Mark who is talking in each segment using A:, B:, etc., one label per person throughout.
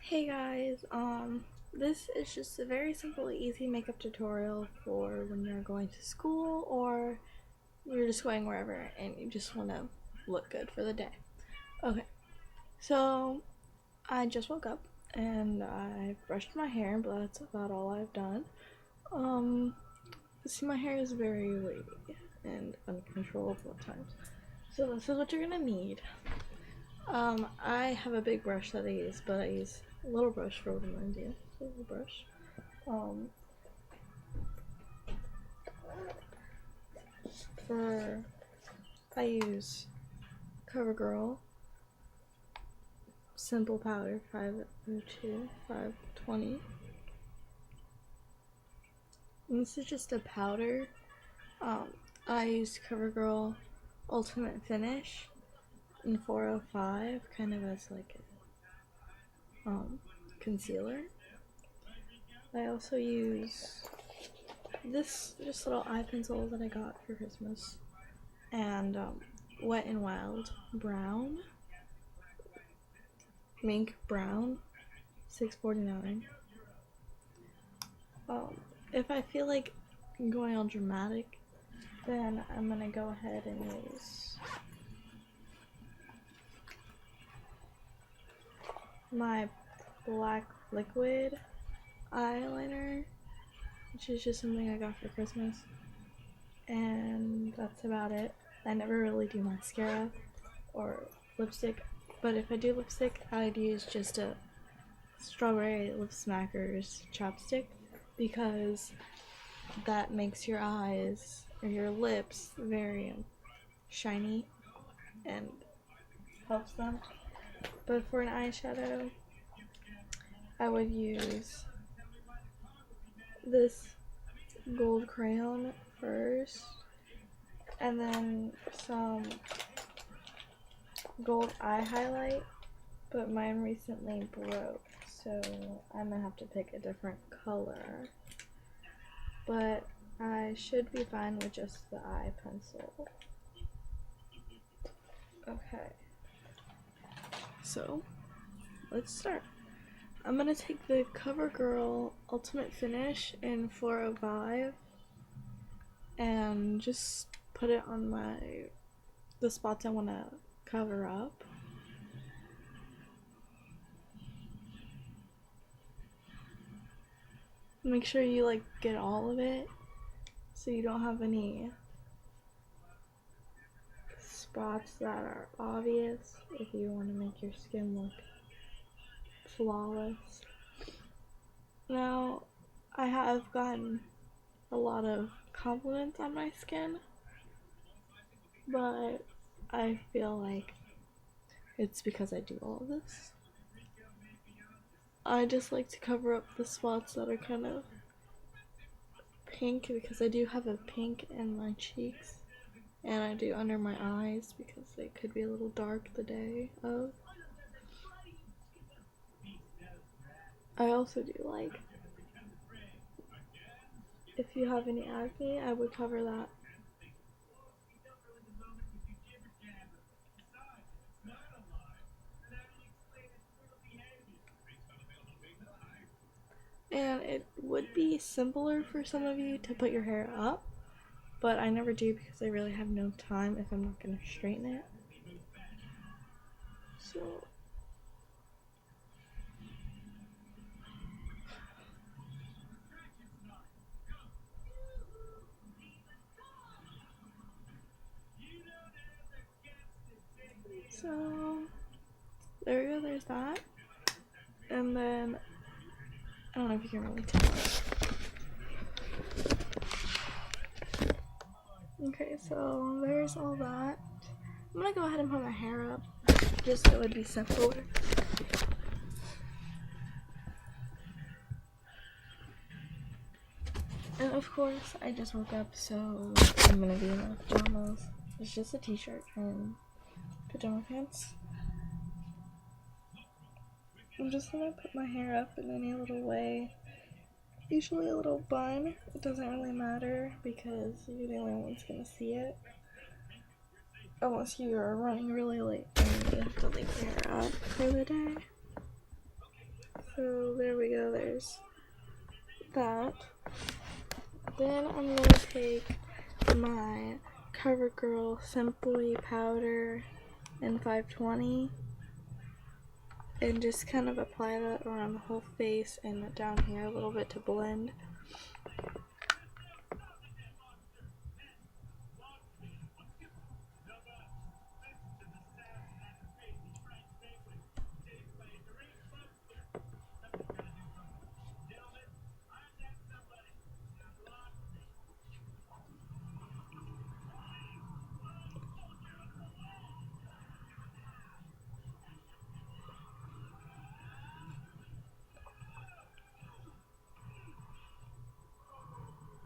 A: Hey guys, this is just a very simple, easy makeup tutorial for when you're going to school or you're just going wherever and you just want to look good for the day. Okay, so I just woke up and I brushed my hair, but that's about all I've done. See, my hair is very wavy and uncontrollable at times. So this is what you're gonna need. I have a big brush that I use, but I use a little brush for what I'm gonna do. So a little brush. I use CoverGirl Simple Powder 502, 520. And this is just a powder. I use CoverGirl Ultimate Finish in 405, kind of as like a concealer. I also use this just little eye pencil that I got for Christmas, and Wet n Wild Brown, Mink Brown, $6.49. If I feel like going all dramatic, then I'm gonna go ahead and use my black liquid eyeliner, which is just something I got for Christmas, and that's about it. I never really do mascara or lipstick, but if I do lipstick, I'd use just a Strawberry Lip Smackers chapstick, because that makes your eyes or your lips very shiny and helps them. But for an eyeshadow, I would use this gold crayon first, and then some gold eye highlight, but mine recently broke, so I'm gonna have to pick a different color. But I should be fine with just the eye pencil. Okay, so let's start. I'm gonna take the CoverGirl Ultimate Finish in 405 and just put it on the spots I want to cover up. Make sure you get all of it so you don't have any spots that are obvious if you want to make your skin look flawless. Now, I have gotten a lot of compliments on my skin, but I feel like it's because I do all of this. I just like to cover up the spots that are kind of pink, because I do have a pink in my cheeks, and I do under my eyes because they could be a little dark the day of. I also do if you have any acne, I would cover that. And it would be simpler for some of you to put your hair up, but I never do because I really have no time if I'm not going to straighten it. So there we go, there's that. And then, I don't know if you can really tell. Okay, so there's all that. I'm gonna go ahead and put my hair up, just so it would be simpler. And of course, I just woke up, so I'm gonna be in my pajamas. It's just a t-shirt and pajama pants. I'm just gonna put my hair up in any little way. Usually a little bun. It doesn't really matter because you're the only one that's gonna see it. Unless you are running really late and you have to leave your hair up for the day. So there we go, there's that. Then I'm going to take my CoverGirl Simply Powder in 520 and just kind of apply that around the whole face and down here a little bit to blend.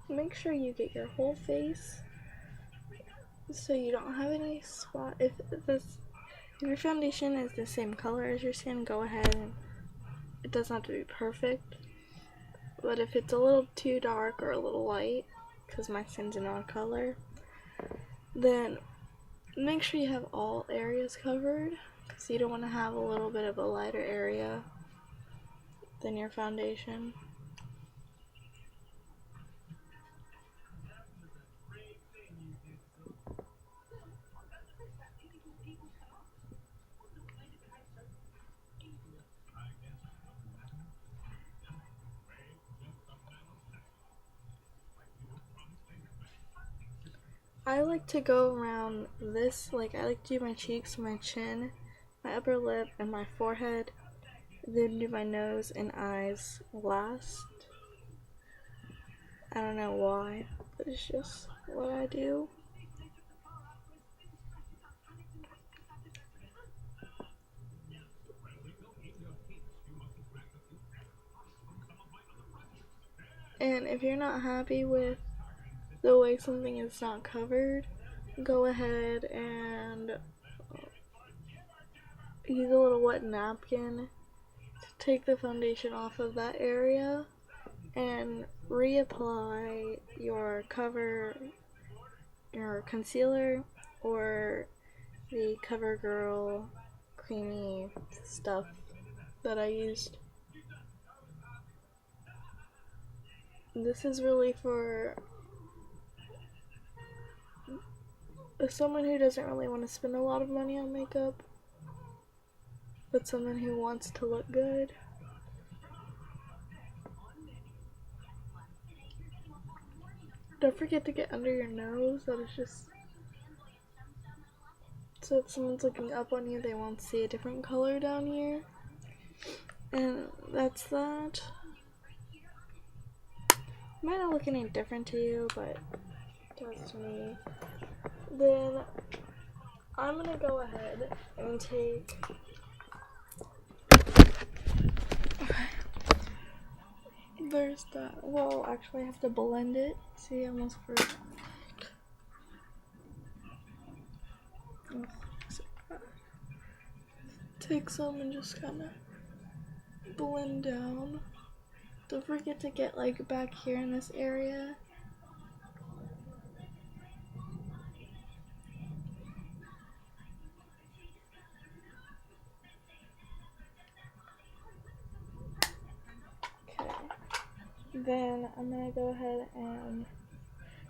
A: Make sure you get your whole face so you don't have any spot. If your foundation is the same color as your skin, go ahead, and it doesn't have to be perfect. But if it's a little too dark or a little light, because my skin's an odd color, then make sure you have all areas covered, because you don't want to have a little bit of a lighter area than your foundation. I like to go around this, like I like to do my cheeks, my chin, my upper lip, and my forehead, then do my nose and eyes last. I don't know why, but it's just what I do. And if you're not happy with the way something is not covered, go ahead and use a little wet napkin to take the foundation off of that area and reapply your concealer or the CoverGirl creamy stuff that I used. This is really for someone who doesn't really want to spend a lot of money on makeup, but someone who wants to look good. Don't forget to get under your nose. That is just so if someone's looking up on you, they won't see a different color down here. And that's that. Might not look any different to you, but it does to me. Then I'm gonna go ahead and take there's that. Well, actually I have to blend it. See, I almost forgot. Take some and just kind of blend down. Don't forget to get like back here in this area. Okay. Then I'm gonna go ahead and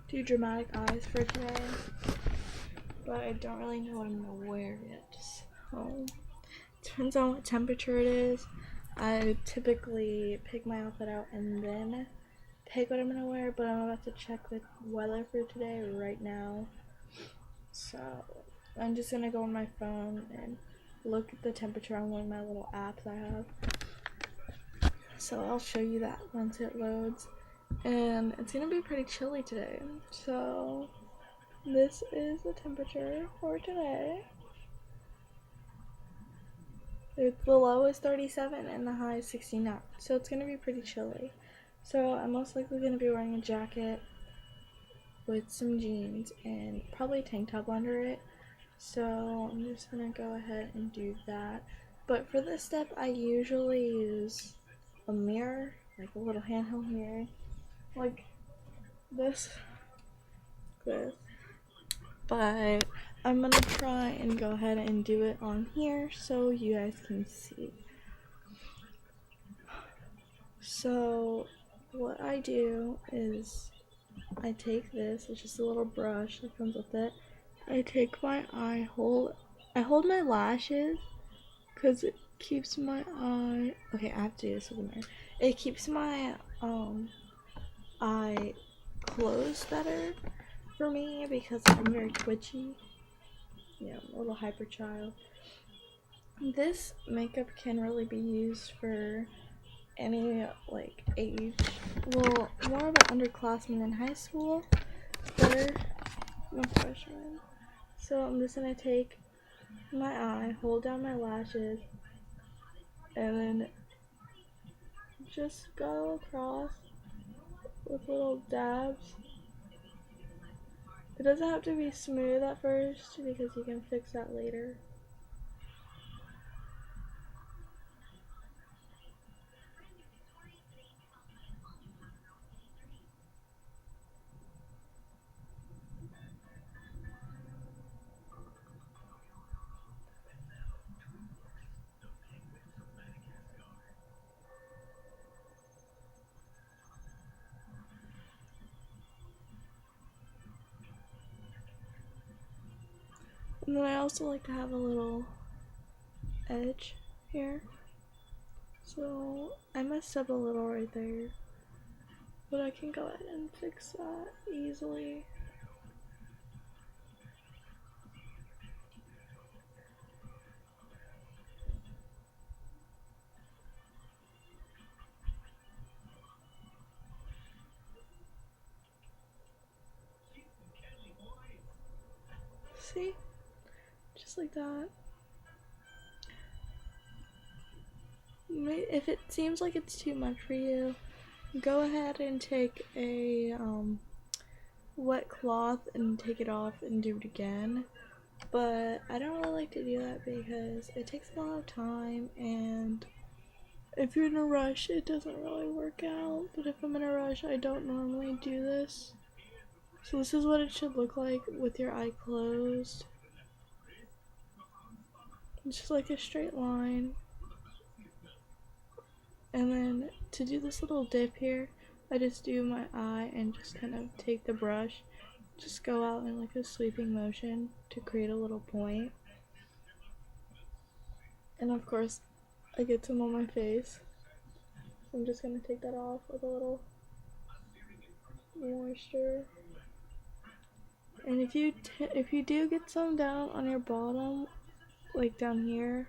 A: do dramatic eyes for today. But I don't really know what I'm gonna wear yet. So depends on what temperature it is. I typically pick my outfit out and then pick what I'm gonna wear, but I'm about to check the weather for today right now. So I'm just gonna go on my phone and look at the temperature on one of my little apps I have. So I'll show you that once it loads. And it's gonna be pretty chilly today. So this is the temperature for today. The low is 37 and the high is 69. So it's gonna be pretty chilly. So I'm most likely gonna be wearing a jacket with some jeans and probably a tank top under it. So I'm just gonna go ahead and do that. But for this step, I usually use a mirror, like a little handheld mirror, like this. But I'm gonna try and go ahead and do it on here so you guys can see. So what I do is I take this, it's just a little brush that comes with it. I take my I hold my lashes because it keeps my eye. Okay, I have to do this with a mirror. It keeps my eye closed better for me because I'm very twitchy. I'm a little hyper child. This makeup can really be used for any like age. Well, more of an underclassman in high school, or a freshman. So I'm just gonna take my eye, hold down my lashes, and then just go across with little dabs. It doesn't have to be smooth at first because you can fix that later. And then I also like to have a little edge here. So I messed up a little right there, but I can go ahead and fix that easily. See? Just like that. If it seems like it's too much for you, go ahead and take a wet cloth and take it off and do it again. But I don't really like to do that because it takes a lot of time, and if you're in a rush, it doesn't really work out. But if I'm in a rush, I don't normally do this. So this is what it should look like with your eye closed. It's just like a straight line. And then to do this little dip here, I just do my eye and just kind of take the brush, just go out in like a sweeping motion to create a little point. And of course, I get some on my face. So I'm just gonna take that off with a little moisture. And if you do get some down on your bottom, like down here,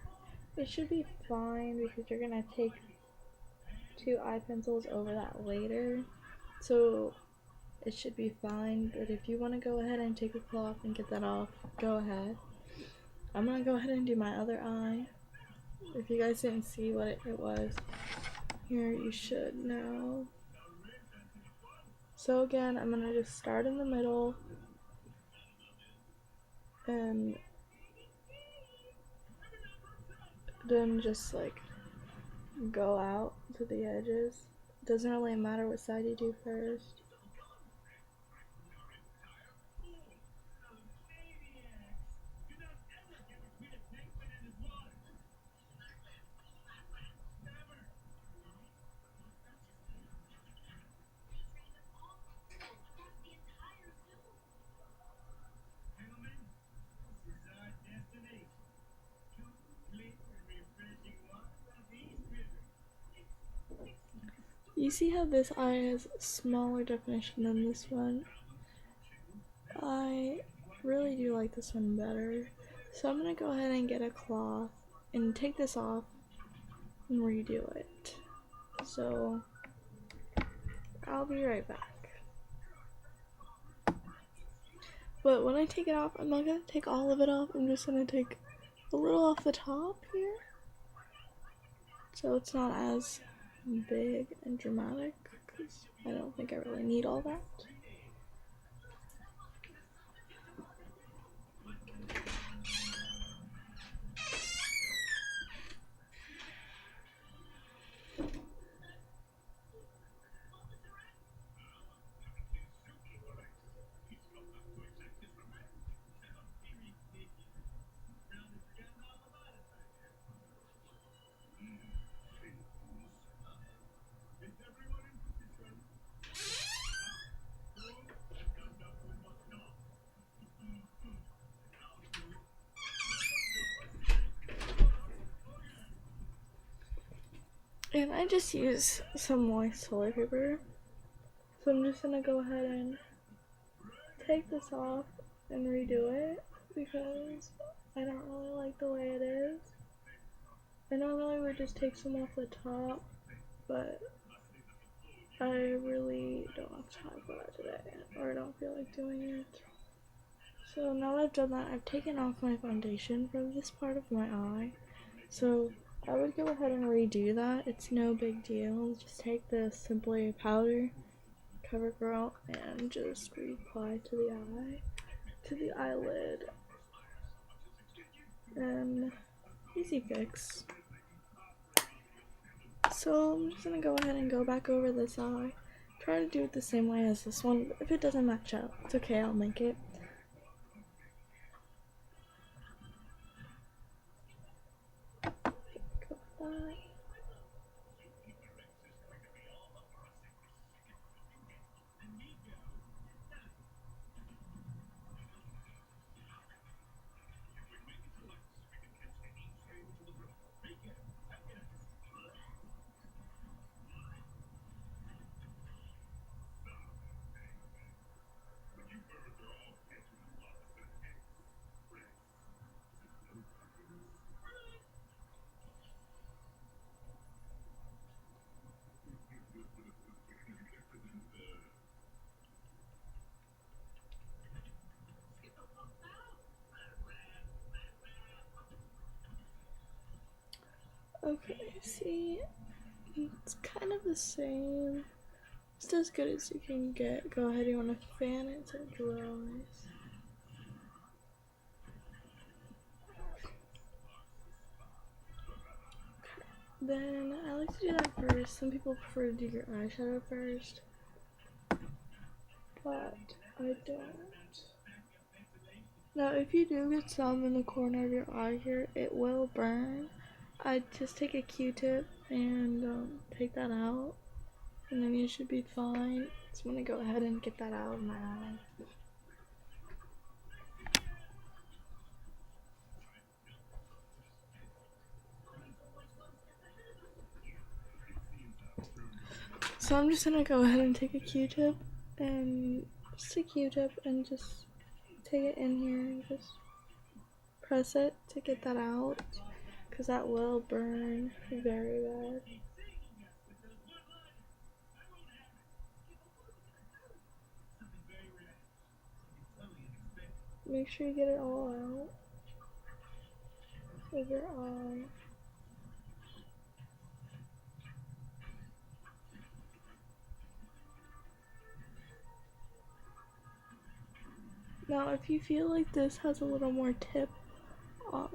A: it should be fine because you're gonna take 2 eye pencils over that later. So it should be fine, but if you want to go ahead and take a cloth and get that off, go ahead. I'm gonna go ahead and do my other eye. If you guys didn't see what it was, here you should know. So again, I'm gonna just start in the middle and then just like go out to the edges. It doesn't really matter what side you do first. You see how this eye has smaller definition than this one? I really do like this one better. So I'm gonna go ahead and get a cloth and take this off and redo it. So I'll be right back. But when I take it off, I'm not gonna take all of it off. I'm just gonna take a little off the top here, so it's not as big and dramatic, because I don't think I really need all that. And I just use some moist toilet paper. So I'm just gonna go ahead and take this off and redo it because I don't really like the way it is. I normally would just take some off the top, but I really don't have time for that today, or I don't feel like doing it. So now that I've done that, I've taken off my foundation from this part of my eye. So I would go ahead and redo that. It's no big deal. Just take the Simply powder, CoverGirl, and just reapply to the eye, to the eyelid. And easy fix. So I'm just gonna go ahead and go back over this eye. Try to do it the same way as this one. If it doesn't match up, it's okay, I'll make it. Go with that. Okay, see, it's kind of the same. It's as good as you can get. Go ahead, you want to fan it so it dries. Then I like to do that first. Some people prefer to do your eyeshadow first, but I don't. Now, if you do get some in the corner of your eye here, it will burn. I just take a Q-tip and take that out, and then you should be fine. So I'm gonna go ahead and get that out of my eye. So I'm just gonna go ahead and take a Q-tip and just a Q-tip and just take it in here and just press it to get that out, because that will burn very bad. Make sure you get it all out of your eye. Now, if you feel like this has a little more tip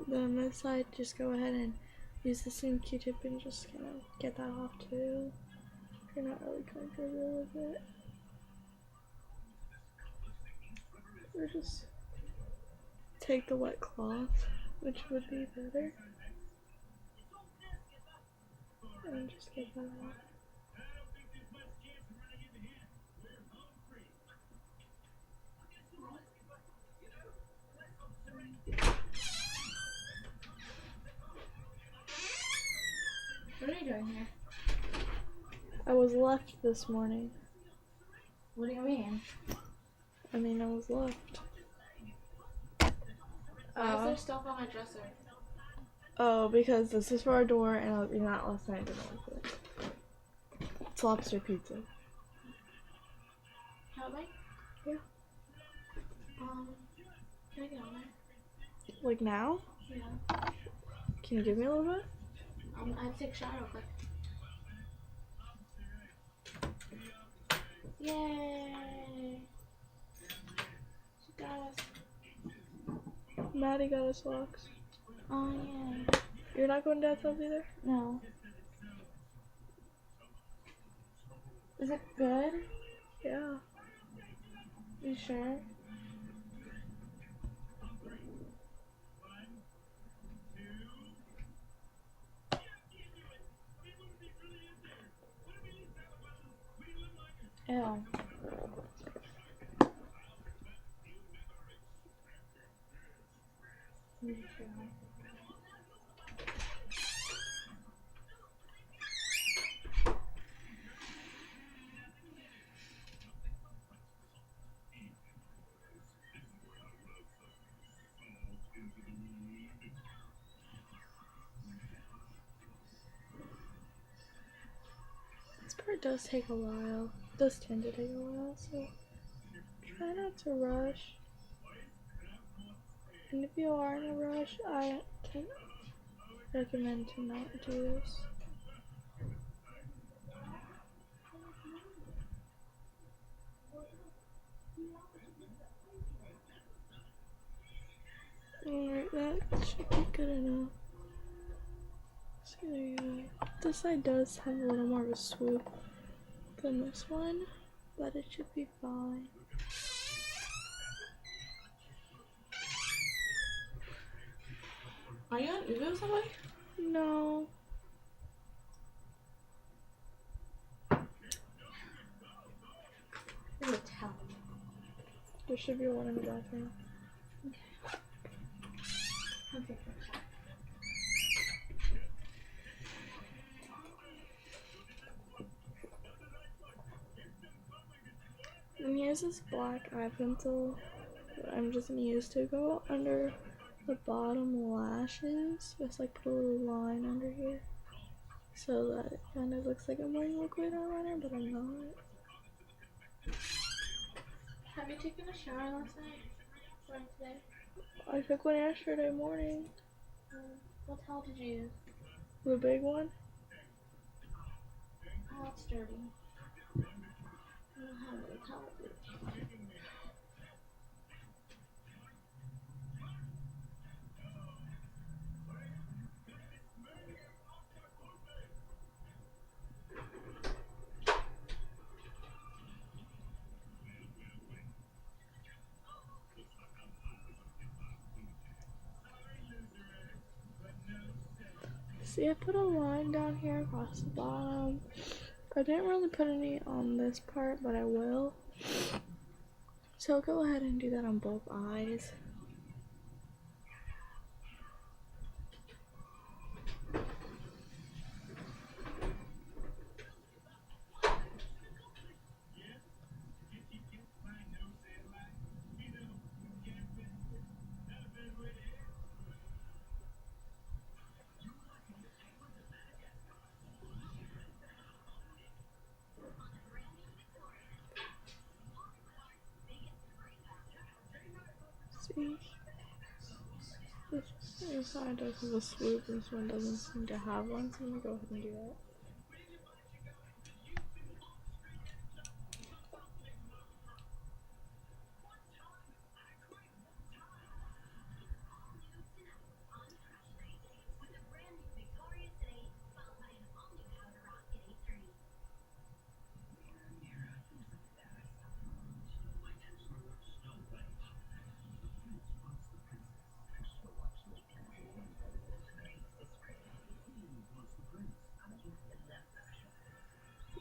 A: than this side, just go ahead and use the same Q-tip and just kind of get that off too, if you're not really comfortable with it. Or just take the wet cloth, which would be better, and just get that out.
B: What are you doing here?
A: I was left this morning.
B: What do you mean?
A: I mean, I was left.
B: Why is there stuff on my dresser?
A: Oh, because this is for our door, and I was eating that last night. I didn't like it. It's lobster pizza.
B: Help me?
A: Yeah.
B: Can I get on there?
A: Like now?
B: Yeah.
A: Can you give me a little bit?
B: I have to take a shower real quick. Yay! She got us.
A: Maddie got us socks.
B: Oh, yeah.
A: You're not going to Dad's house either?
B: No. Is it good?
A: Yeah.
B: You sure? Ew. You sure?
A: it does take a while. It does tend to take a while, so try not to rush. And if you are in a rush, I can recommend to not do this. Alright, that should be good enough. So there you go. This side does have a little more of a swoop than this one, but it should be fine.
B: Are you on Uber with somebody?
A: No.
B: There's a towel.
A: There should be one in the bathroom.
B: Okay.
A: And here's this black eye pencil that I'm just gonna use to go under the bottom lashes. Just like put a little line under here so that it kind of looks like I'm wearing liquid eyeliner, but I'm not.
B: Have you taken a shower last night? Or today?
A: I took one yesterday morning.
B: What towel did you use?
A: The big one.
B: Oh, it's dirty. I don't have any towels.
A: See, I put a line down here across the bottom. I didn't really put any on this part, but I will. So I'll go ahead and do that on both eyes. See? This side does have a swoop, this one doesn't seem to have one, so I'm gonna go ahead and do that.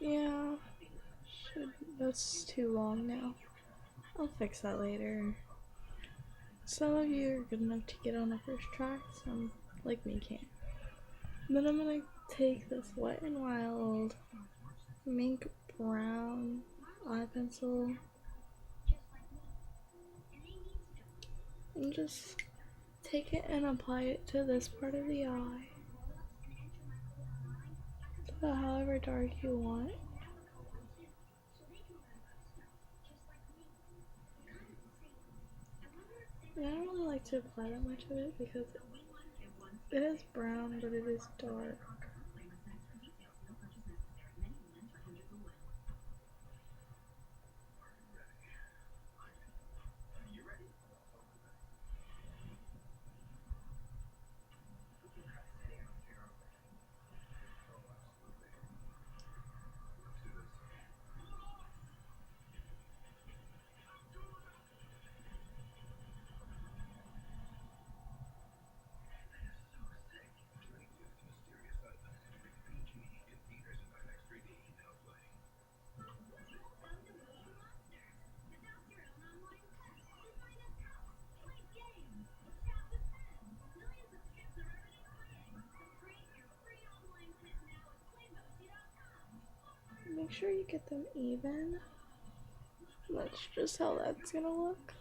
A: Yeah, that's too long now. I'll fix that later. Some of you are good enough to get on the first try, some, like me, can't. Then I'm gonna take this Wet n Wild mink brown eye pencil and just take it and apply it to this part of the eye. So however dark you want. And I don't really like to apply that much of it because it is brown, but it is dark. Make sure you get them even. That's just how that's gonna look.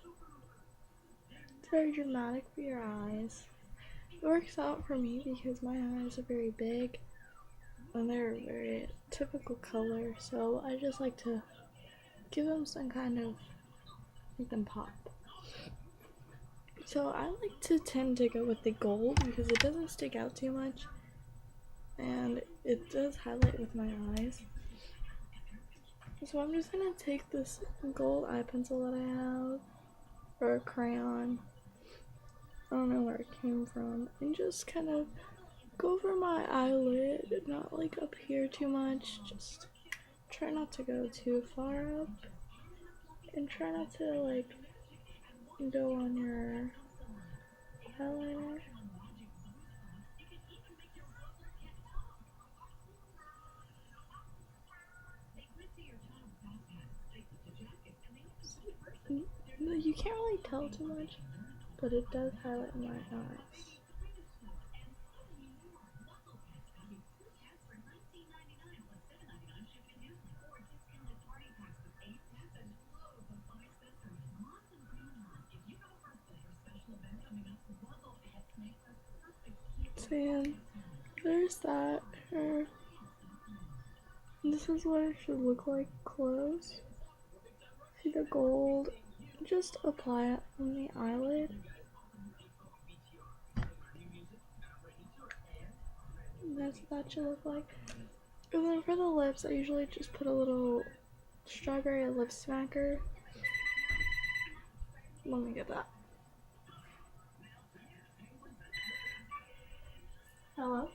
A: It's very dramatic for your eyes. It works out for me because my eyes are very big and they're a very typical color, so I just like to give them some kind of, make them pop. So I like to tend to go with the gold because it doesn't stick out too much and it does highlight with my eyes. So I'm just gonna take this gold eye pencil that I have, or a crayon, I don't know where it came from, and just kind of go over my eyelid, not like up here too much, just try not to go too far up, and try not to like go on your eyeliner. You can't really tell too much, but it does highlight my eyes. So yeah, there's that. This is what it should look like close. See the gold? Just apply it on the eyelid. And that's what that should look like. And then for the lips, I usually just put a little strawberry lip smacker. Let me get that. Hello?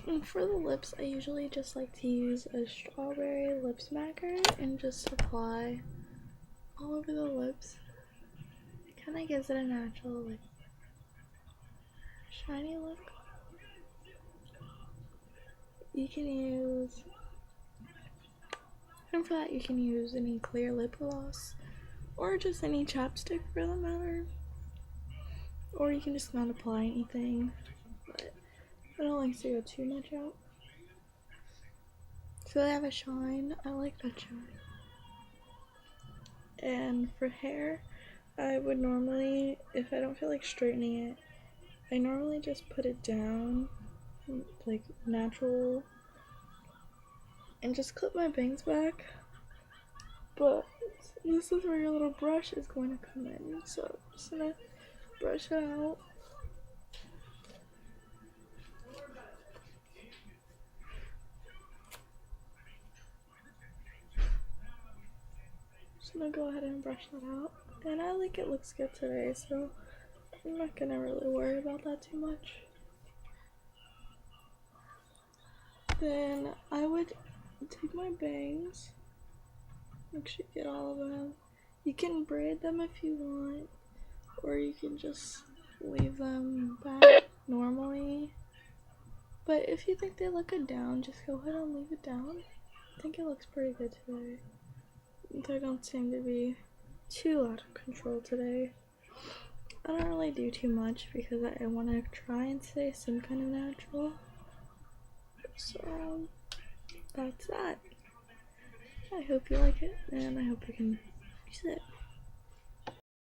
A: And for the lips, I usually just like to use a strawberry lip smacker and just apply all over the lips. It kind of gives it a natural, like, shiny look. You can use, and for that you can use any clear lip gloss or just any chapstick for that matter, or you can just not apply anything, but I don't like to go too much out. So they have a shine, I like that shine. And for hair, I would normally, if I don't feel like straightening it, I normally just put it down like natural and just clip my bangs back. But this is where your little brush is going to come in, so I'm just gonna brush it out. Just gonna go ahead and brush that out. And I think it looks good today, so I'm not gonna really worry about that too much. Then I would take my bangs, make sure you get all of them. You can braid them if you want, or you can just leave them back normally. But if you think they look good down, just go ahead and leave it down. I think it looks pretty good today. They don't seem to be too out of control today. I don't really do too much because I want to try and stay some kind of natural. So that's that. I hope you like it, and I hope you can use it.